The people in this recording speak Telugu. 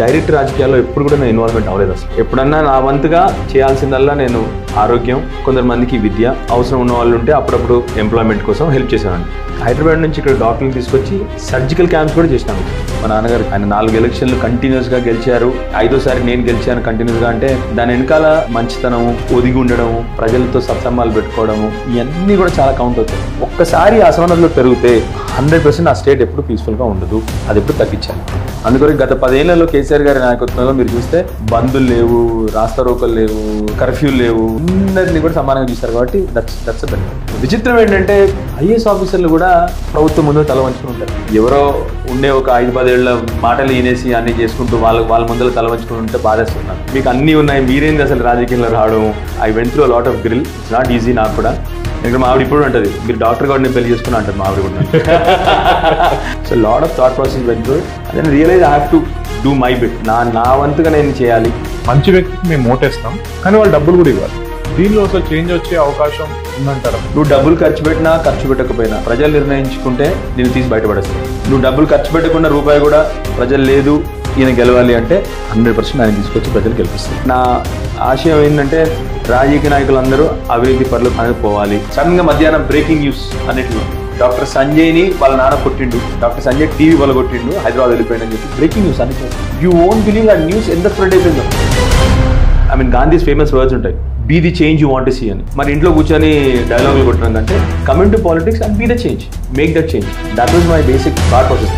డైరెక్ట్ రాజకీయాల్లో ఎప్పుడు కూడా నేను ఇన్వాల్వ్మెంట్ అవ్వలేదు అసలు. ఎప్పుడన్నా నా వంతుగా చేయాల్సిందల్లా నేను ఆరోగ్యం, కొందరు మందికి విద్య, అవసరం ఉన్న వాళ్ళు ఉంటే అప్పుడప్పుడు ఎంప్లాయ్మెంట్ కోసం హెల్ప్ చేసేవాడిని. హైదరాబాద్ నుంచి ఇక్కడ డాక్టర్ని తీసుకొచ్చి సర్జికల్ క్యాంప్స్ కూడా చేసినాను. మా నాన్నగారు ఆయన 4 ఎలక్షన్లు కంటిన్యూస్గా గెలిచారు, 5వ సారి నేను గెలిచాను కంటిన్యూస్గా. అంటే దాని వెనకాల మంచితనము, ఒదిగి ఉండడము, ప్రజలతో సత్సంబాలు పెట్టుకోవడము, ఇవన్నీ కూడా చాలా కౌంట్ అవుతాయి. ఒక్కసారి అసమానతలు పెరిగితే 100% ఆ స్టేట్ ఎప్పుడు పీస్ఫుల్గా ఉండదు, అది ఎప్పుడు తగ్గించాలి. అందుకని గత 10 ఏళ్లలో కేసీఆర్ గారి నాయకత్వంలో మీరు చూస్తే బంధులు లేవు, రాస్తారోకలు లేవు, కర్ఫ్యూలు లేవు, అందరినీ కూడా సమానంగా చూస్తారు. కాబట్టి దట్స్ విచిత్రం ఏంటంటే ఐఏఎస్ ఆఫీసర్లు కూడా ప్రభుత్వం ముందు తల వంచుకుని ఉంటారు. ఎవరో ఉండే ఒక 5-10 ఏళ్ల మాటలు ఈనేసి అన్ని చేసుకుంటూ వాళ్ళ ముందర తల వంచుకుని ఉంటే బాధేస్తున్నారు. మీకు అన్నీ ఉన్నాయి, మీరేంది అసలు రాజకీయంలో రావడం? I went through lot of grill. It's not easy నాకు కూడా. ఎందుకంటే మా ఆవిడ ఇప్పుడు ఉంటుంది, మీరు డాక్టర్ గారిని పెళ్లి చేసుకుని అంటారు మా ఆవిడ కూడా. So lot of thought process went through. Then realise I have to do my bit. నా వంతుగా నేను చేయాలి. మంచి వ్యక్తికి మేము ఓటేస్తాం, కానీ వాళ్ళు డబ్బులు కూడా ఇవ్వాలి. దీనిలో అసలు చేంజ్ వచ్చే అవకాశం ఉందంటారా? నువ్వు డబ్బులు ఖర్చు పెట్టినా ఖర్చు పెట్టకపోయినా ప్రజలు నిర్ణయించుకుంటే నేను తీసి బయటపడేస్తాను. నువ్వు డబ్బులు ఖర్చు పెట్టకుండా రూపాయి కూడా ప్రజలు లేదు ఈయన గెలవాలి అంటే 100% ఆయన తీసుకొచ్చి ప్రజలు గెలిపిస్తారు. నా ఆశయం ఏంటంటే రాజకీయ నాయకులందరూ అభివృద్ధి పనులు పోవాలి. సడన్గా మధ్యాహ్నం బ్రేకింగ్ న్యూస్ అన్నిటిలో డాక్టర్ సంజయ్ని వాళ్ళ నాన్న కొట్టిండు, డాక్టర్ సంజయ్ టీవీ వల్ల కొట్టిండు, హైదరాబాద్ వెళ్ళిపోయిందని చెప్పి బ్రేకింగ్ న్యూస్ అన్ని. యూ ఓంట్ బిలీవ్ ఆ న్యూస్ ఎంత స్ప్రెడ్ అయిపోయిందో. I mean Gandhi's famous words ఉంటాయి, be the change you want to see అని. మరి ఇంట్లో కూర్చొని డైలాగులు కొట్టడం కంటే coming to politics and be the change, make that change. That was my basic thought process.